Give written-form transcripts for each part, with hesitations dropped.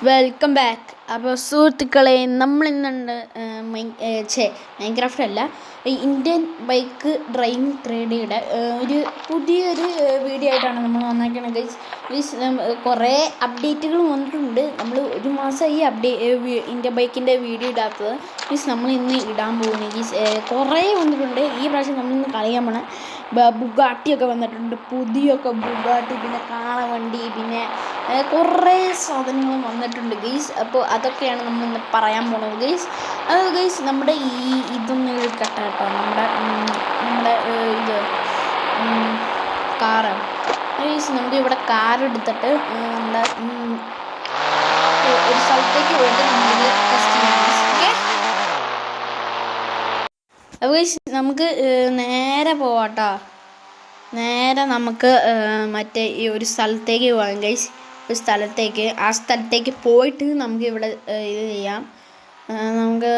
Welcome back. അപ്പോൾ സുഹൃത്തുക്കളെ, നമ്മളിന്നുണ്ട് Minecraft അല്ല, ഇന്ത്യൻ ബൈക്ക് ഡ്രൈവിംഗ് 3Dയുടെ ഒരു പുതിയൊരു വീഡിയോ ആയിട്ടാണ് നമ്മൾ വന്നേക്കുന്നത് ഗൈസ്. കുറേ അപ്ഡേറ്റുകൾ വന്നിട്ടുണ്ട്. നമ്മൾ ഒരു മാസമായി ഇന്ത്യൻ ബൈക്കിൻ്റെ വീഡിയോ ഇടാത്തത്. നമ്മൾ ഇന്ന് ഇടാൻ പോകുന്നത് കുറേ വന്നിട്ടുണ്ട്. ഈ പ്രാവശ്യം നമ്മളിന്ന് കളിയാൻ പോണ ബുഗാട്ടിയൊക്കെ വന്നിട്ടുണ്ട്, പുതിയൊക്കെ ബുഗാട്ടി, പിന്നെ കാളവണ്ടി, പിന്നെ കുറേ സാധനങ്ങൾ വന്നിട്ടുണ്ട് ഗൈസ്. അപ്പോൾ അതൊക്കെയാണ് നമ്മളിന്ന് പറയാൻ പോണത് ഗൈസ്. അത് ഗൈസ് നമ്മുടെ ഇതൊന്ന് എടുക്കട്ടെ കേട്ടോ, നമ്മുടെ ഇത് കാറ് ഗൈസ്. നമുക്ക് ഇവിടെ കാർ എടുത്തിട്ട് നമ്മുടെ ഒരു സ്ഥലത്തേക്ക് പോയിട്ട് നമ്മളിത് ടെസ്റ്റ് ചെയ്യാം ഗൈസ്. ഓക്കെ, അപ്പോൾ ഗൈസ് നമുക്ക് നേരെ പോവാട്ടോ. നേരെ നമുക്ക് മറ്റേ ഈ ഒരു സ്ഥലത്തേക്ക് പോകാം ഗൈസ്. ഒരു സ്ഥലത്തേക്ക്, ആ സ്ഥലത്തേക്ക് പോയിട്ട് നമുക്ക് ഇവിടെ ഇത് ചെയ്യാം. നമുക്ക്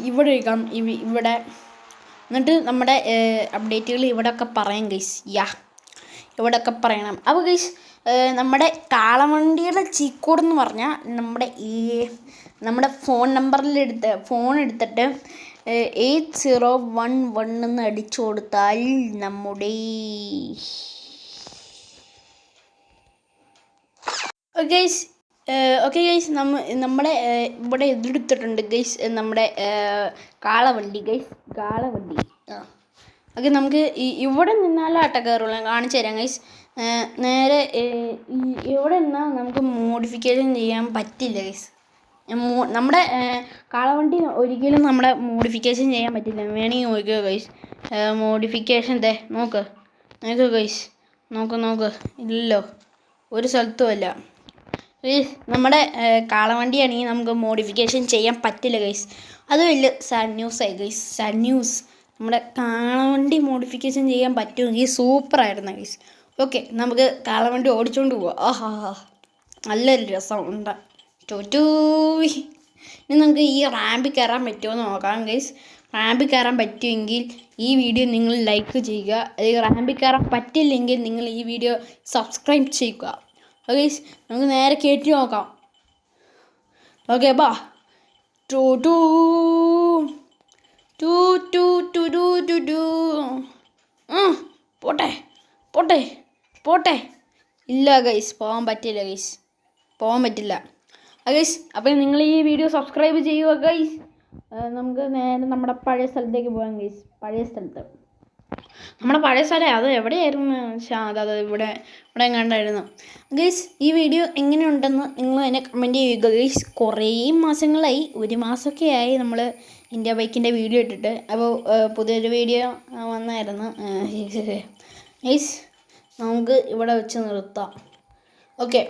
ഇവിടെ ഇരിക്കാം, ഇവിടെ എന്നിട്ട് നമ്മുടെ അപ്ഡേറ്റുകൾ ഇവിടെയൊക്കെ പറയാം ഗൈസ്. ഇവിടെയൊക്കെ പറയണം. അപ്പോൾ ഗൈസ് നമ്മുടെ കാളവണ്ടിയുടെ ചീക്കോഡ് എന്ന് പറഞ്ഞാൽ നമ്മുടെ ഫോൺ എടുത്തിട്ട് 8011 എന്ന് അടിച്ചു കൊടുത്താൽ നമ്മുടെ ഓക്കെ ഗൈസ് നമ്മുടെ ഇവിടെ എതിർത്തിട്ടുണ്ട് ഗൈസ്, നമ്മുടെ കാളവണ്ടി ഗൈസ്, കാളവണ്ടി. ഓക്കെ, നമുക്ക് ഇവിടെ നിന്നാലാട്ട കയറുള്ളൂ. കാണിച്ചു തരാം ഗൈസ്. നേരെ ഇവിടെ നിന്നാൽ നമുക്ക് മോഡിഫിക്കേഷൻ ചെയ്യാൻ പറ്റില്ല ഗൈസ്. നമ്മുടെ കാളവണ്ടി ഒരിക്കലും നമ്മുടെ മോഡിഫിക്കേഷൻ ചെയ്യാൻ പറ്റില്ല. വേണമെങ്കിൽ നോക്കുക ഗൈസ്, മോഡിഫിക്കേഷൻ നോക്ക് ഗൈസ്, നോക്ക് ഇല്ലല്ലോ, ഒരു സ്ഥലത്തും അല്ല. നമ്മുടെ കാളവണ്ടിയാണെങ്കിൽ നമുക്ക് മോഡിഫിക്കേഷൻ ചെയ്യാൻ പറ്റില്ല ഗൈസ്. അത് വലിയ സാഡ് ന്യൂസ് ആയി ഗൈസ്, സാഡ് ന്യൂസ്. നമ്മുടെ കാളവണ്ടി മോഡിഫിക്കേഷൻ ചെയ്യാൻ പറ്റുമെങ്കിൽ സൂപ്പറായിരുന്നു ഗൈസ്. ഓക്കെ, നമുക്ക് കാളവണ്ടി ഓടിച്ചുകൊണ്ട് പോവാം. നല്ലൊരു രസമുണ്ട്. ഇനി നമുക്ക് ഈ റാമ്പിൽ കയറാൻ പറ്റുമോ എന്ന് നോക്കാം ഗൈസ്. റാമ്പിൽ കയറാൻ പറ്റുമെങ്കിൽ ഈ വീഡിയോ നിങ്ങൾ ലൈക്ക് ചെയ്യുക. ഈ റാമ്പിൽ കയറാൻ പറ്റില്ലെങ്കിൽ നിങ്ങൾ ഈ വീഡിയോ സബ്സ്ക്രൈബ് ചെയ്യുക ഗൈസ്. നമുക്ക് നേരെ കയറ്റി നോക്കാം. ഓക്കെ, ബാ. പോട്ടെ. ഇല്ല ഗൈസ്, പോകാൻ പറ്റില്ല ഗൈസ്, പോകാൻ പറ്റില്ല ഗൈസ്. അപ്പോൾ നിങ്ങൾ ഈ വീഡിയോ സബ്സ്ക്രൈബ് ചെയ്യുക ഗൈസ്. നമുക്ക് നേരെ നമ്മുടെ പഴയ സ്ഥലത്തേക്ക് പോകാം ഗൈസ്. നമ്മുടെ പഴയ സ്ഥലം അത് എവിടെയായിരുന്നു? അത് ഇവിടെ എങ്ങാണ്ടായിരുന്നു ഗൈസ്. ഈ വീഡിയോ എങ്ങനെയുണ്ടെന്ന് നിങ്ങൾ എന്നെ കമൻറ്റ് ചെയ്യുക ഗൈസ്. കുറേ മാസങ്ങളായി, ഒരു മാസമൊക്കെ ആയി നമ്മൾ ഇന്ത്യ ബൈക്കിൻ്റെ വീഡിയോ ഇട്ടിട്ട്. അപ്പോൾ പുതിയൊരു വീഡിയോ വന്നായിരുന്നു ഗൈസ്. നമുക്ക് ഇവിടെ വെച്ച് നിർത്താം. ഓക്കെ,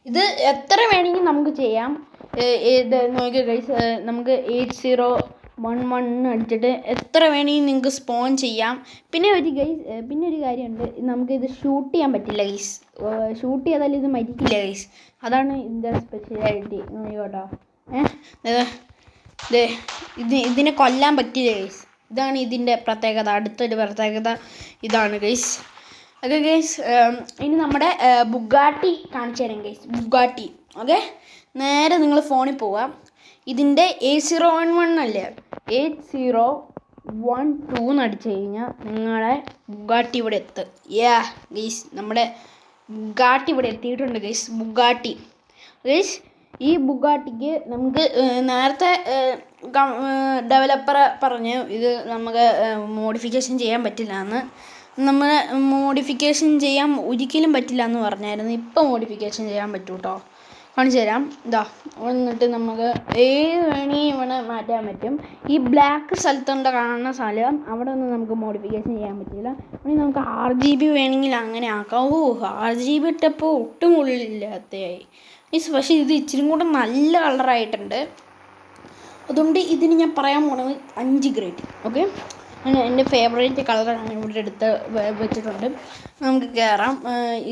ഇത് എത്ര വേണമെങ്കിൽ നമുക്ക് ചെയ്യാം. ഇത് നോക്കിയോ ഗൈസ്, നമുക്ക് 8011 അടിച്ചിട്ട് എത്ര വേണമെങ്കിൽ നിങ്ങൾക്ക് സ്പോൺ ചെയ്യാം. പിന്നെ ഒരു കാര്യമുണ്ട്, നമുക്കിത് ഷൂട്ട് ചെയ്യാൻ പറ്റില്ല ഗൈസ്. ഷൂട്ട് ചെയ്താൽ ഇത് മരിക്കില്ല ഗൈസ്. അതാണ് ഇതിൻ്റെ സ്പെഷ്യാലിറ്റി. നോക്കിക്കോട്ടോ, ഇതിനെ കൊല്ലാൻ പറ്റില്ല ഗൈസ്. ഇതാണ് ഇതിൻ്റെ പ്രത്യേകത. അടുത്തൊരു പ്രത്യേകത ഇതാണ് ഗൈസ്. ഓക്കെ ഗൈസ്, ഇനി നമ്മുടെ ബുഗാട്ടി കാണിച്ചു തരാം ഗൈസ്. ബുഗാട്ടി. ഓക്കെ, നേരെ നിങ്ങൾ ഫോണിൽ പോവാം. ഇതിൻ്റെ 8011 അല്ലേ, 8012 എന്ന് അടിച്ചു കഴിഞ്ഞാൽ നിങ്ങളെ ബുഗാട്ടി ഇവിടെ എത്തും. ഗൈസ്, നമ്മുടെ ബുഗാട്ടി ഇവിടെ എത്തിയിട്ടുണ്ട് ഗൈസ്. ബുഗാട്ടി ഗൈസ്, ഈ ബുഗാട്ടിക്ക് നമുക്ക് നേരത്തെ ഡെവലപ്പർ പറഞ്ഞു ഇത് നമുക്ക് മോഡിഫിക്കേഷൻ ചെയ്യാൻ പറ്റില്ല എന്ന്. നമ്മൾ മോഡിഫിക്കേഷൻ ചെയ്യാൻ ഒരിക്കലും പറ്റില്ല എന്ന് പറഞ്ഞായിരുന്നു. ഇപ്പം മോഡിഫിക്കേഷൻ ചെയ്യാൻ പറ്റും കേട്ടോ. കാണിച്ചു തരാം. എന്നിട്ട് നമുക്ക് ഏത് വേണമെങ്കിൽ ഇവിടെ മാറ്റാൻ പറ്റും. ഈ ബ്ലാക്ക് സ്ഥലത്തുണ്ട് കാണുന്ന സ്ഥലം, അവിടെ ഒന്നും നമുക്ക് മോഡിഫിക്കേഷൻ ചെയ്യാൻ പറ്റില്ല. ഇനി നമുക്ക് RGB വേണമെങ്കിൽ അങ്ങനെ ആക്കാം. RGB ഇട്ടപ്പോൾ ഒട്ടും കൊള്ളില്ലാത്തയായി. പക്ഷേ ഇത് ഇച്ചിരി കൂടെ നല്ല കളറായിട്ടുണ്ട്. അതുകൊണ്ട് ഇതിന് ഞാൻ പറയാൻ പോണത് 5 ഗ്രേഡ്. ഓക്കെ, എൻ്റെ ഫേവറേറ്റ് കളറാണ് ഇവിടെ എടുത്ത് വെച്ചിട്ടുണ്ട്. നമുക്ക് കയറാം.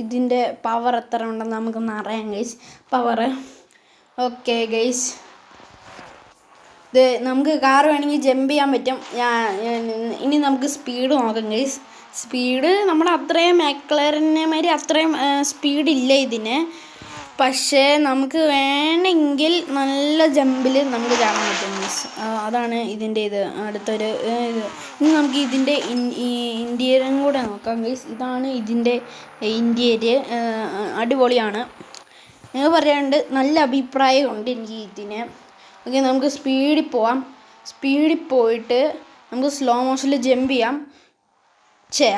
ഇതിൻ്റെ പവർ എത്ര ഉണ്ടെന്ന് നമുക്കൊന്ന് അറിയാം ഗൈസ്. പവർ ഓക്കെ ഗൈസ്, നമുക്ക് കാർ വേണമെങ്കിൽ ജമ്പ് ചെയ്യാൻ പറ്റും. ഇനി നമുക്ക് സ്പീഡ് നോക്കാം ഗൈസ്. സ്പീഡ് നമ്മുടെ അത്രയും മാക്ലറിനെ മാതിരി അത്രയും സ്പീഡില്ല ഇതിന്. പക്ഷേ നമുക്ക് വേണമെങ്കിൽ നല്ല ജമ്പിൽ നമുക്ക് ചാടാൻ പറ്റും മീൻസ് അതാണ് ഇതിൻ്റെ ഇത് അടുത്തൊരു ഇത്. ഇനി നമുക്ക് ഇതിൻ്റെ ഇൻറ്റീരിയറും കൂടെ നോക്കാം മീൻസ് ഇതാണ് ഇതിൻ്റെ ഇൻറ്റീരിയർ. അടിപൊളിയാണ്. നിങ്ങൾ പറയാണ്ട് നല്ല അഭിപ്രായമുണ്ട് എനിക്ക് ഇതിന്. ഓക്കെ, നമുക്ക് സ്പീഡിൽ പോവാം. സ്പീഡിൽ പോയിട്ട് നമുക്ക് സ്ലോ മോഷനിൽ ജമ്പ് ചെയ്യാം.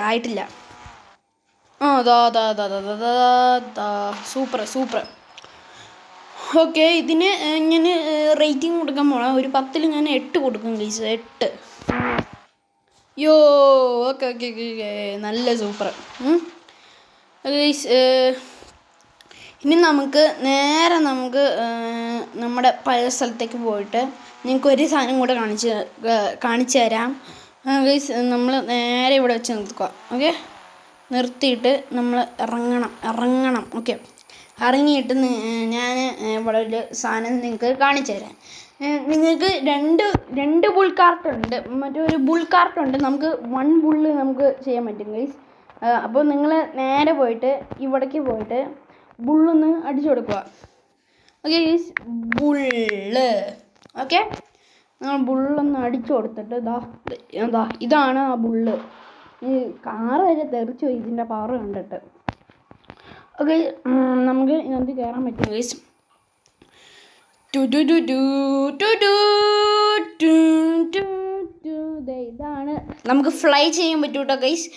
ആയിട്ടില്ല. സൂപ്പർ. ഓക്കെ, ഇതിന് ഞാൻ റേറ്റിംഗ് കൊടുക്കാൻ പോകണം. ഒരു 10ൽ ഞാൻ 8 കൊടുക്കും ഗൈസ്. 8. ഓക്കെ. നല്ല സൂപ്പർ ഗൈസ്. ഇനി നമുക്ക് നേരെ നമ്മുടെ പഴയ സ്ഥലത്തേക്ക് പോയിട്ട് നിങ്ങൾക്ക് ഒരു സാധനം കൂടെ കാണിച്ചു തരാം ഗൈസ്. നമ്മൾ നേരെ ഇവിടെ വെച്ച് നിർത്തുക. ഓക്കെ, നിർത്തിയിട്ട് നമ്മൾ ഇറങ്ങണം. ഓക്കെ, ഇറങ്ങിയിട്ട് ഞാൻ ഇവിടെ ഒരു സാധനം നിങ്ങൾക്ക് കാണിച്ചു തരാം. നിങ്ങൾക്ക് രണ്ട് ബുൾ കാർട്ടുണ്ട്. മറ്റൊരു ബുൾ കാർട്ടുണ്ട്. നമുക്ക് 1 ബുള്ള് നമുക്ക് ചെയ്യാൻ പറ്റും ഗൈസ്. അപ്പോൾ നിങ്ങൾ നേരെ പോയിട്ട് ഇവിടേക്ക് പോയിട്ട് ബുള്ളൊന്ന് അടിച്ചു കൊടുക്കുക. Okay guys, bull. ഓക്കെ, നിങ്ങൾ ബുള്ളൊന്ന് അടിച്ചു കൊടുത്തിട്ട് ഇതാണ് ആ ബുള്ള്. ഈ കാറ് വരെ തെറിച്ചു പോയി ഇതിൻ്റെ പവർ കണ്ടിട്ട്. ഓക്കെ, നമുക്ക് ഇതിനകത്ത് കയറാൻ പറ്റും ഗൈസ്. ഇതാണ് നമുക്ക് ഫ്ലൈ ചെയ്യാൻ പറ്റും കേട്ടോ ഗൈസ്.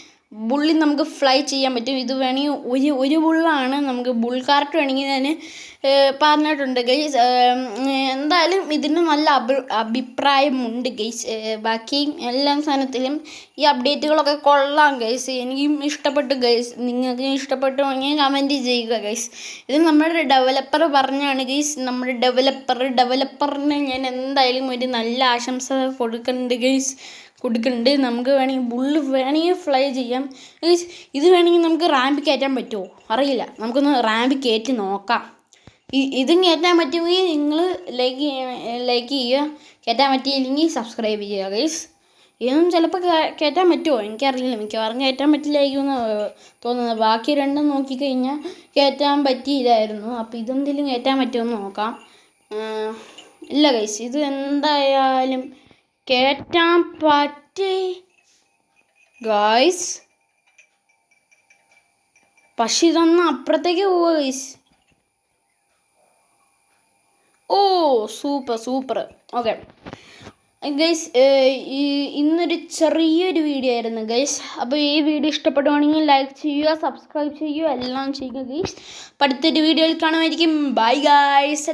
ബുള്ളിൽ നമുക്ക് ഫ്ലൈ ചെയ്യാൻ പറ്റും. ഇത് വേണമെങ്കിൽ ഒരു ബുള്ളാണ്. നമുക്ക് ബുൾ കാർട്ട് വേണമെങ്കിൽ ഞാൻ പറഞ്ഞിട്ടുണ്ട് ഗൈസ്. എന്തായാലും ഇതിന് നല്ല അഭിപ്രായമുണ്ട് ഗൈസ്. ബാക്കി എല്ലാ സാധനത്തിലും ഈ അപ്ഡേറ്റുകളൊക്കെ കൊള്ളാം ഗൈസ്. എനിക്കും ഇഷ്ടപ്പെട്ടു ഗൈസ്. നിങ്ങൾക്ക് ഇഷ്ടപ്പെട്ടുവെങ്കിൽ കമൻറ്റ് ചെയ്യുക ഗൈസ്. ഇത് നമ്മുടെ ഡെവലപ്പർ പറഞ്ഞാണ് ഗൈസ്. നമ്മുടെ ഡെവലപ്പറിന് ഞാൻ എന്തായാലും ഒരു നല്ല ആശംസ കൊടുക്കുന്നുണ്ട് ഗൈസ്. നമുക്ക് വേണമെങ്കിൽ ബുള്ള് വേണമെങ്കിൽ ഫ്ലൈ ചെയ്യാം ഗൈസ്. ഇത് വേണമെങ്കിൽ നമുക്ക് റാമ്പ് കയറ്റാൻ പറ്റുമോ അറിയില്ല. നമുക്കൊന്ന് റാമ്പ് കയറ്റി നോക്കാം. ഇതും കയറ്റാൻ പറ്റുമെങ്കിൽ നിങ്ങൾ ലൈക്ക് ചെയ്യുക. കയറ്റാൻ പറ്റിയില്ലെങ്കിൽ സബ്സ്ക്രൈബ് ചെയ്യുക ഗൈസ്. ഇതൊന്നും ചിലപ്പോൾ കയറ്റാൻ പറ്റുമോ എനിക്കറിയില്ല. മിക്കവാറും കയറ്റാൻ പറ്റില്ലായിരിക്കുമെന്ന് തോന്നുന്നത്. ബാക്കി രണ്ടും നോക്കിക്കഴിഞ്ഞാൽ കയറ്റാൻ പറ്റിയില്ലായിരുന്നു. അപ്പോൾ ഇതെന്തെങ്കിലും കയറ്റാൻ പറ്റുമെന്ന് നോക്കാം. ഇല്ല ഗൈസ്, ഇത് എന്തായാലും കയറ്റാൻ പറ്റി ഗൈസ്. പക്ഷെ ഇതൊന്ന് അപ്പുറത്തേക്ക് പോവുക ഗൈസ്. സൂപ്പർ. ഓക്കെ ഗൈസ്, ഇന്നൊരു ചെറിയൊരു വീഡിയോ ആയിരുന്നു ഗൈസ്. അപ്പോൾ ഈ വീഡിയോ ഇഷ്ടപ്പെടുവാണെങ്കിൽ ലൈക്ക് ചെയ്യുക, സബ്സ്ക്രൈബ് ചെയ്യുക, എല്ലാം ചെയ്യുക ഗൈസ്. അപ്പോൾ അടുത്തൊരു വീഡിയോയിൽ കാണുമായിരിക്കും. Bye guys.